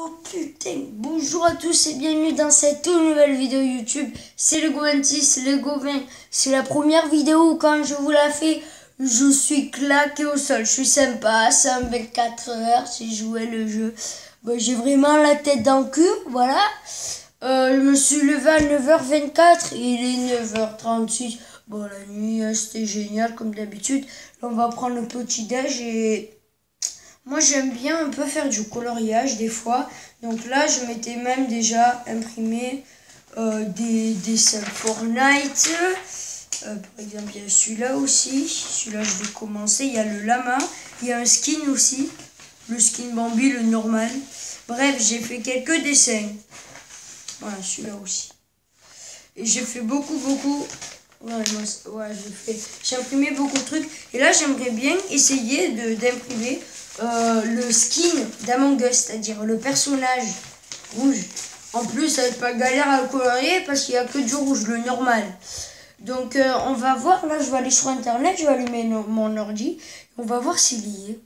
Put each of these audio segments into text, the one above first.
Oh putain, bonjour à tous et bienvenue dans cette toute nouvelle vidéo YouTube. C'est Lego26, Lego 20. C'est la première vidéo où quand je vous la fais, je suis claqué au sol. Je suis sympa, c'est un 24 heures, j'ai joué le jeu. Bon, j'ai vraiment la tête dans le cul, voilà. Je me suis levé à 9h24 et il est 9h36. Bon, la nuit, c'était génial comme d'habitude. Là, on va prendre le petit déj et... Moi, j'aime bien un peu faire du coloriage des fois. Donc là, je m'étais même déjà imprimé des dessins Fortnite. Par exemple, il y a celui-là aussi. Celui-là, je vais commencer. Il y a le lama. Il y a un skin aussi. Le skin Bambi, le normal. Bref, j'ai fait quelques dessins. Voilà, celui-là aussi. Et j'ai fait beaucoup. J'ai imprimé beaucoup de trucs. Et là, j'aimerais bien essayer d'imprimer le skin d'Among Us, c'est-à-dire le personnage rouge. En plus, ça va être pas galère à le colorier parce qu'il n'y a que du rouge, le normal. Donc, on va voir. Là, je vais aller sur Internet, je vais allumer mon ordi. On va voir s'il y est.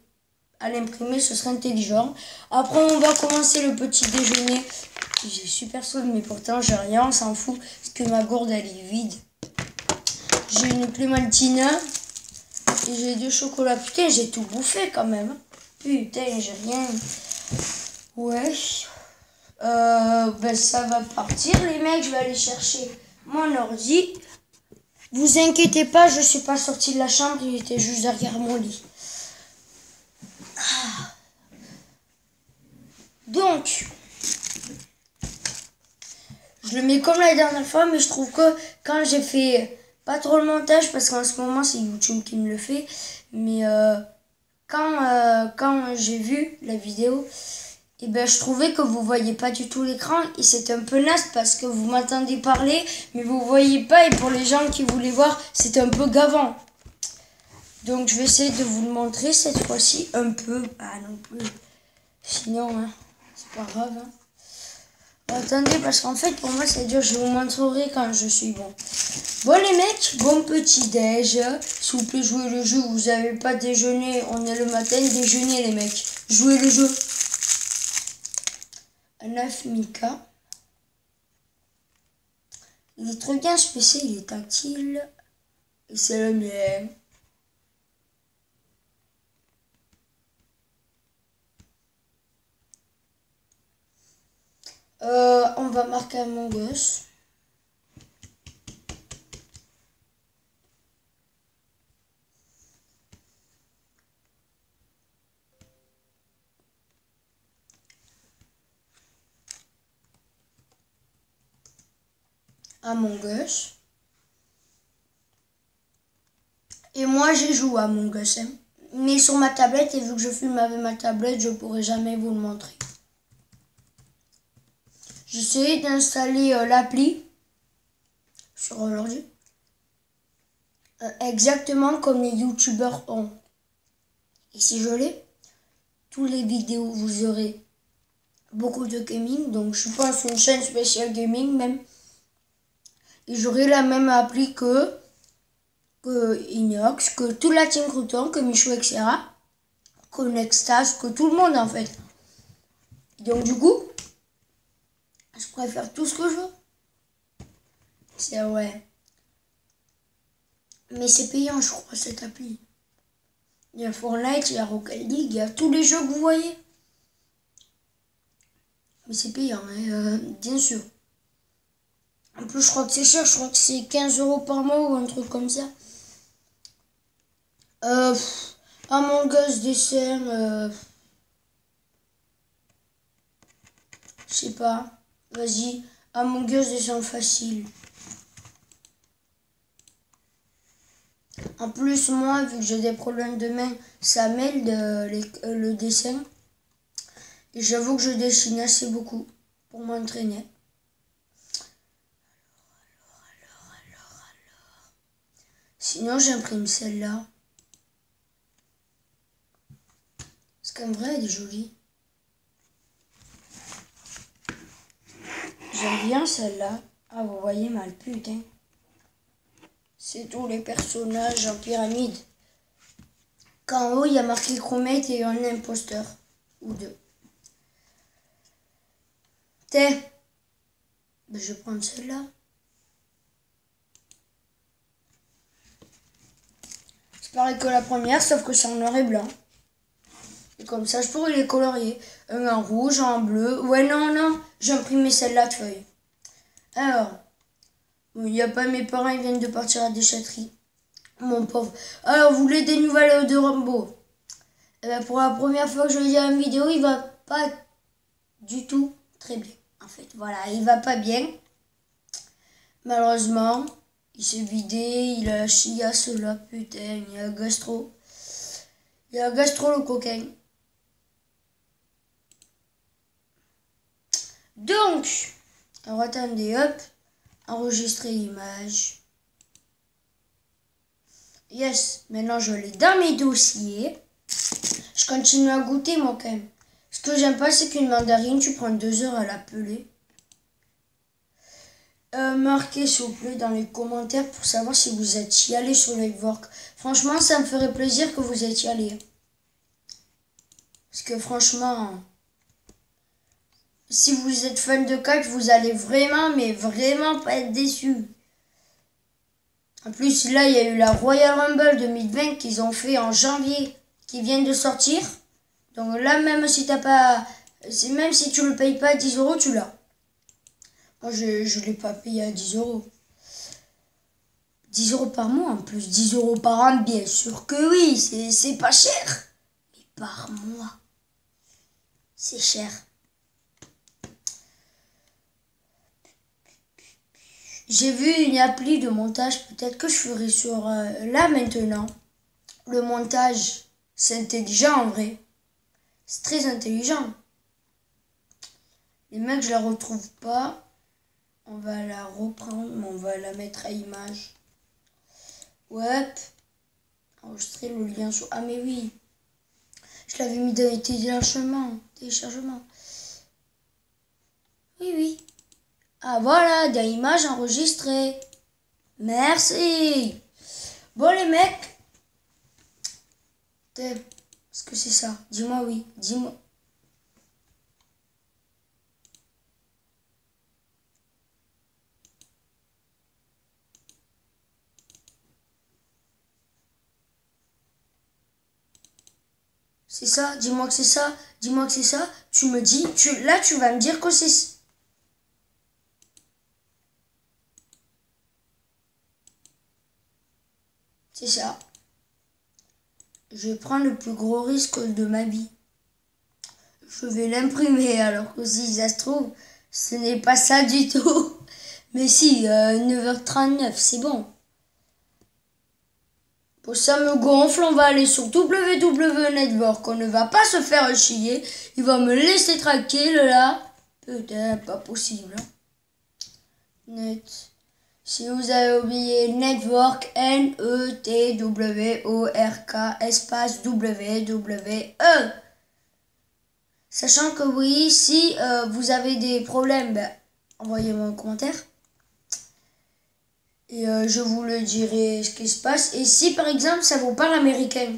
À l'imprimer, ce serait intelligent. Après, on va commencer le petit déjeuner. J'ai super soif, mais pourtant, j'ai rien, on s'en fout. Parce que ma gourde, elle est vide. J'ai une Clémentine. Et j'ai 2 chocolats. Putain, j'ai tout bouffé quand même. Putain, j'ai rien. Ouais. Ben ça va partir, les mecs. Je vais aller chercher mon ordi. Vous inquiétez pas, je suis pas sortie de la chambre. Il était juste derrière mon lit. Donc, je le mets comme la dernière fois, mais je trouve que quand j'ai fait pas trop le montage, parce qu'en ce moment c'est YouTube qui me le fait, mais quand j'ai vu la vidéo, et ben je trouvais que vous voyez pas du tout l'écran et c'est un peu naze parce que vous m'entendez parler, mais vous voyez pas, et pour les gens qui voulaient voir, c'est un peu gavant. Donc je vais essayer de vous le montrer cette fois-ci un peu. Ah non plus. Sinon, hein, c'est pas grave. Hein. Attendez, parce qu'en fait, pour moi, c'est dur. Je vous montrerai quand je suis bon. Bon, les mecs, bon petit déj. S'il vous plaît, jouez le jeu. Vous avez pas déjeuné. On est le matin. Déjeuner, les mecs. Jouez le jeu. 9 Mika. Il est très bien ce PC. Il est tactile. Et c'est le mien. On va marquer Among Us. Among Us. Et moi, j'ai joué à Among Us. Hein. Mais sur ma tablette, et vu que je filme avec ma tablette, je pourrai jamais vous le montrer. J'ai essayé d'installer l'appli sur l'ordi. Exactement comme les youtubeurs ont. Et si je l'ai, tous les vidéos, vous aurez beaucoup de gaming. Donc je pense une chaîne spéciale gaming même. Et j'aurai la même appli que Inox, que toute la team Crouton, que Michou, etc. Que Nextas, que tout le monde en fait. Et donc du coup, je préfère tout ce que je veux. C'est ouais. Mais c'est payant, je crois, cette appli. Il y a Fortnite, il y a Rocket League, il y a tous les jeux que vous voyez. Mais c'est payant, hein, bien sûr. En plus, je crois que c'est cher, je crois que c'est 15 € par mois ou un truc comme ça. Among Us dessin, je sais pas. Vas-y, Among Us dessin facile. En plus, moi, vu que j'ai des problèmes de main, ça m'aide le dessin. Et j'avoue que je dessine assez beaucoup pour m'entraîner. Sinon, j'imprime celle-là. Parce qu'en vrai, elle est jolie. J'aime bien celle-là. Ah, vous voyez mal, putain. C'est tous les personnages en pyramide. Qu'en haut, il y a marqué Chromate et un imposteur. Ou deux. Ben, je vais prendre celle-là. C'est pareil que la première, sauf que c'est en noir et blanc. Et comme ça, je pourrais les colorier. Un en rouge, un en bleu. Ouais, non, j'ai imprimé celle-là de feuille. Alors, il n'y a pas mes parents, ils viennent de partir à la déchetterie. Mon pauvre. Alors, vous voulez des nouvelles de Rambo? Eh ben, pour la première fois que je regarde une vidéo, il va pas du tout très bien. En fait, voilà, il va pas bien. Malheureusement, il s'est vidé, il a chiasse là, putain, il a gastro. Il a gastro le coquin. Donc, alors attendez, hop, enregistrer l'image. Yes, maintenant je l'ai dans mes dossiers. Je continue à goûter moi quand même. Ce que j'aime pas, c'est qu'une mandarine, tu prends 2 heures à la peler. Marquez s'il vous plaît dans les commentaires pour savoir si vous êtes y allé sur Nightwork. Franchement, ça me ferait plaisir que vous êtes y allé. Parce que franchement, si vous êtes fan de CAC, vous allez vraiment, mais vraiment pas être déçus. En plus, là, il y a eu la Royal Rumble 2020 qu'ils ont fait en janvier, qui vient de sortir. Donc là, même si t'as pas, même si tu le payes pas à 10 euros, tu l'as. Moi, je ne l'ai pas payé à 10 euros. 10 euros par mois en plus. 10 euros par an, bien sûr que oui. C'est pas cher. Mais par mois, c'est cher. J'ai vu une appli de montage. Peut-être que je ferai sur là maintenant. Le montage, c'est intelligent en vrai. C'est très intelligent. Les mecs, je la retrouve pas. On va la reprendre, mais on va la mettre à image. Ouais. Enregistrer le lien sur... Ah mais oui. Je l'avais mis dans les téléchargements. Oui. Ah voilà, dans image enregistrée. Merci. Bon les mecs. Est-ce que c'est ça? Dis-moi oui. Dis-moi. C'est ça, dis-moi que c'est ça, dis-moi que c'est ça. Tu me dis, là tu vas me dire que c'est... C'est ça. Je prends le plus gros risque de ma vie. Je vais l'imprimer alors que si ça se trouve, ce n'est pas ça du tout. Mais si, 9h39, c'est bon. Pour ça me gonfle, on va aller sur www.network. On ne va pas se faire chier. Il va me laisser tranquille là. Putain, pas possible. Net. Si vous avez oublié Network, N-E-T-W-O-R-K, espace W-W-E. Sachant que oui, si vous avez des problèmes, ben, envoyez-moi un commentaire. Et je vous le dirai ce qui se passe. Et si par exemple ça vous parle américain,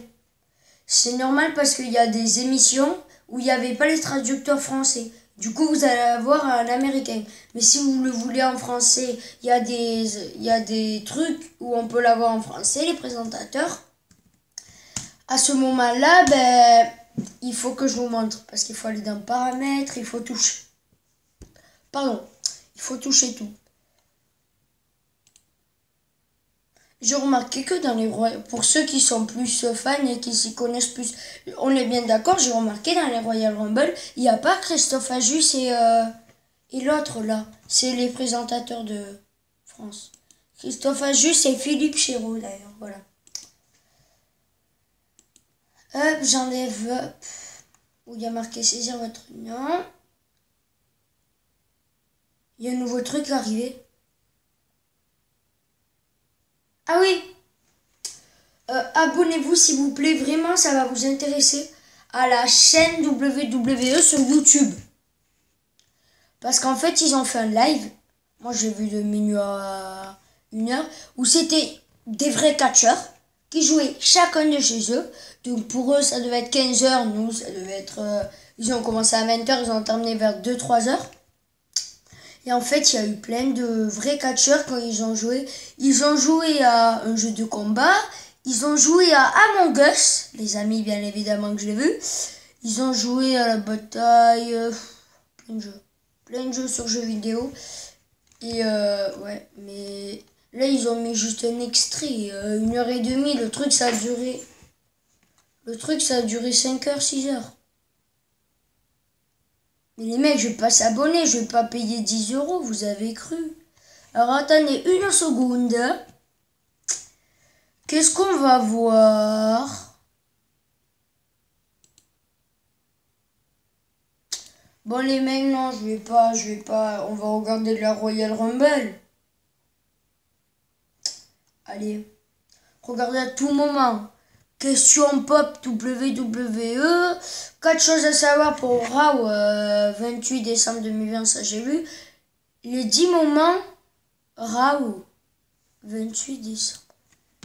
c'est normal parce qu'il y a des émissions où il n'y avait pas les traducteurs français. Du coup vous allez avoir un américain. Mais si vous le voulez en français, il y a des trucs où on peut l'avoir en français, les présentateurs. À ce moment-là, ben, il faut que je vous montre. Parce qu'il faut aller dans paramètres, il faut toucher. Pardon, il faut toucher tout. J'ai remarqué que dans les pour ceux qui sont plus fans et qui s'y connaissent plus, on est bien d'accord, j'ai remarqué dans les Royal Rumble, il n'y a pas Christophe Ajus et l'autre là. C'est les présentateurs de France. Christophe Ajus et Philippe Chéreau d'ailleurs, voilà. Hop, j'enlève où il y a marqué saisir votre nom. Il y a un nouveau truc arrivé. Ah oui, abonnez-vous s'il vous plaît, vraiment ça va vous intéresser à la chaîne WWE sur YouTube. Parce qu'en fait ils ont fait un live, moi j'ai vu de minuit à 1h, où c'était des vrais catcheurs qui jouaient chacun de chez eux. Donc pour eux ça devait être 15h, nous ça devait être... ils ont commencé à 20h, ils ont terminé vers 2-3h. Et en fait, il y a eu plein de vrais catcheurs quand ils ont joué. Ils ont joué à un jeu de combat. Ils ont joué à Among Us. Les amis, bien évidemment que je l'ai vu. Ils ont joué à la bataille. Plein de jeux sur jeux vidéo. Et ouais, mais là, ils ont mis juste un extrait. 1h30. Le truc, ça a duré 5h, 6h. Mais les mecs, je vais pas s'abonner, je vais pas payer 10 €, vous avez cru. Alors attendez une seconde. Qu'est-ce qu'on va voir? Bon les mecs, non, je vais pas. On va regarder de la Royal Rumble. Allez, regardez à tout moment. Question pop WWE. 4 choses à savoir pour Raw 28 décembre 2020, ça j'ai vu. Les 10 moments Raw 28 décembre.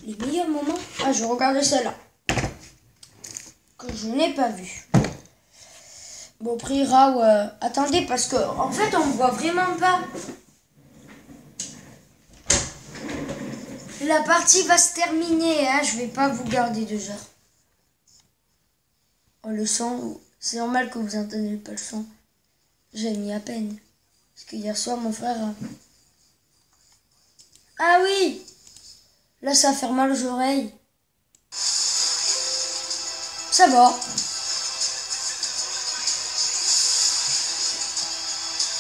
Les meilleurs moments. Ah, je regardais celle-là. Que je n'ai pas vu. Bon, prix Raw. Attendez, parce que en fait, on voit vraiment pas. La partie va se terminer, hein. Je vais pas vous garder 2 heures. Oh, le son, c'est normal que vous entendiez pas le son. J'ai mis à peine. Parce que hier soir, mon frère... Ah oui! Là, ça va faire mal aux oreilles. Ça va.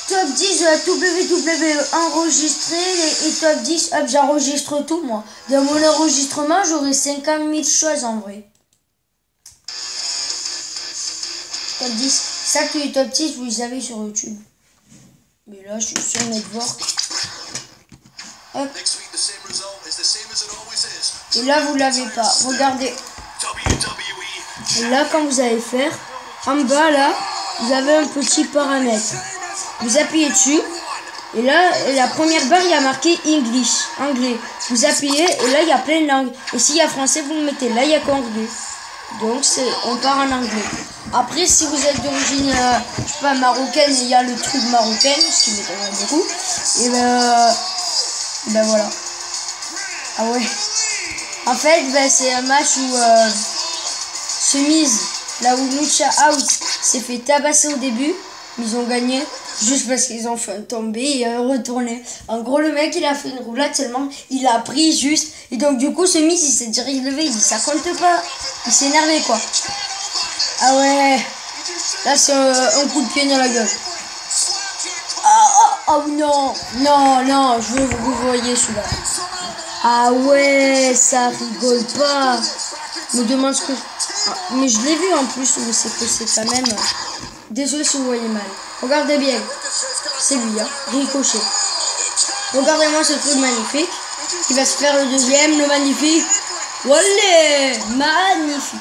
Top 10 de la WWE enregistré et top 10, hop, j'enregistre tout moi. Dans mon enregistrement, j'aurai 50 000 choses en vrai. Top 10, ça que les top 10 vous les avez sur YouTube. Mais là, je suis sur Network. Hop. Et là, vous l'avez pas. Regardez. Et là, quand vous allez faire, en bas là, vous avez un petit paramètre. Vous appuyez dessus. Et là, la première barre, il y a marqué English, anglais. Vous appuyez et là, il y a plein de langues. Et s'il y a français, vous le mettez. Là, il y a qu'anglais. Donc, on part en anglais. Après, si vous êtes d'origine, je sais pas, marocaine, il y a le truc marocain, ce qui m'étonnerait beaucoup. Et ben voilà. Ah ouais. En fait, c'est un match où Chemise, là où Lucha House s'est fait tabasser au début, mais ils ont gagné. Juste parce qu'ils ont fait tomber et retourner. En gros, le mec, il a fait une roulade seulement. Il a pris juste. Et donc, du coup, ce Miz, il s'est direct levé. Il dit, ça compte pas. Il s'est énervé, quoi. Ah ouais. Là, c'est un coup de pied dans la gueule. Oh non. Non, je veux que vous voyez celui-là. Ah ouais, ça rigole pas. Je me demande ce que... Ah, mais je l'ai vu en plus, mais c'est que c'est quand même... Désolé si vous voyez mal. Regardez bien. C'est lui, hein. Ricochet. Regardez-moi ce truc magnifique. Il va se faire le deuxième, le magnifique. Voilà. Magnifique.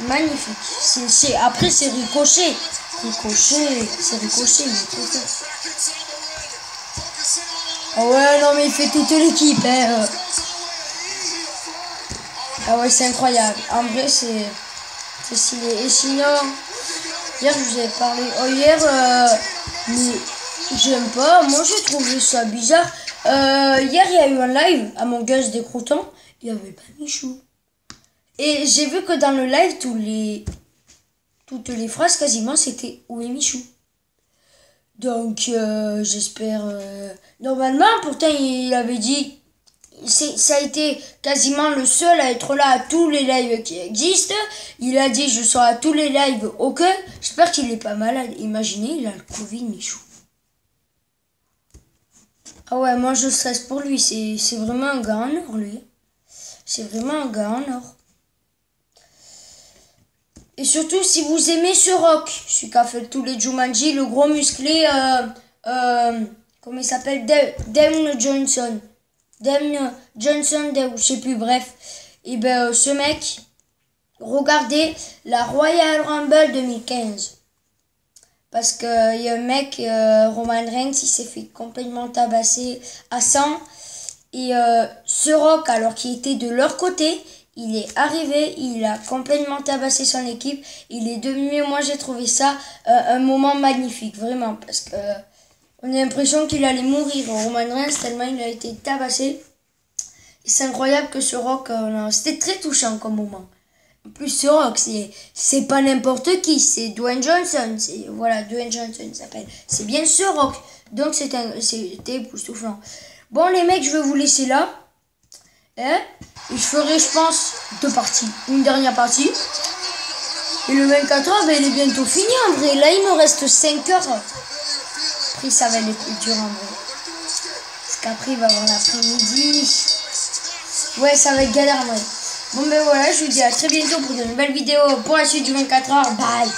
Magnifique. Après, c'est Ricochet. C'est Ricochet. Ah ouais, non, mais il fait toute l'équipe, hein. Ah ouais, c'est incroyable. En vrai, c'est stylé. Et sinon... Hier, je vous ai parlé. Oh, hier, mais j'aime pas. Moi, j'ai trouvé ça bizarre. Hier, il y a eu un live à mon gage des croutons. Il n'y avait pas Michou. Et j'ai vu que dans le live, toutes les phrases quasiment, c'était où est Michou. Donc, j'espère. Normalement, pourtant, il avait dit. Ça a été quasiment le seul à être là à tous les lives qui existent. Il a dit je serai à tous les lives. Ok, j'espère qu'il est pas malade. Imaginez, il a le Covid, Michou. Ah ouais, moi je stresse pour lui. C'est vraiment un gars en or, lui. C'est vraiment un gars en or. Et surtout si vous aimez ce rock, celui qui a fait tous les Jumanji, le gros musclé, comment il s'appelle, Dwayne Johnson. Je sais plus, bref. Et ben ce mec, regardez la Royal Rumble 2015. Parce que il y a un mec, Roman Reigns, il s'est fait complètement tabasser à 100. Et ce Rock, alors qu'il était de leur côté, il est arrivé, il a complètement tabassé son équipe. Il est devenu, moi j'ai trouvé ça un moment magnifique, vraiment. Parce que On a l'impression qu'il allait mourir, Roman Reigns, tellement il a été tabassé. Et c'est incroyable que ce Rock, c'était très touchant comme moment. En plus, ce Rock, c'est pas n'importe qui, c'est Dwayne Johnson. Voilà, Dwayne Johnson il s'appelle. C'est bien ce Rock. Donc c'était époustouflant. Bon les mecs, je vais vous laisser là. Et je ferai, je pense, 2 parties. Une dernière partie. Et le 24 heures, ben, il est bientôt fini en vrai. Là, il me reste 5 heures. Après, ça va être les plus dur en vrai. Parce qu'après, il va y avoir l'après-midi. Ouais, ça va être galère en vrai. Bon ben voilà, je vous dis à très bientôt pour de nouvelles vidéos pour la suite du 24 heures. Bye.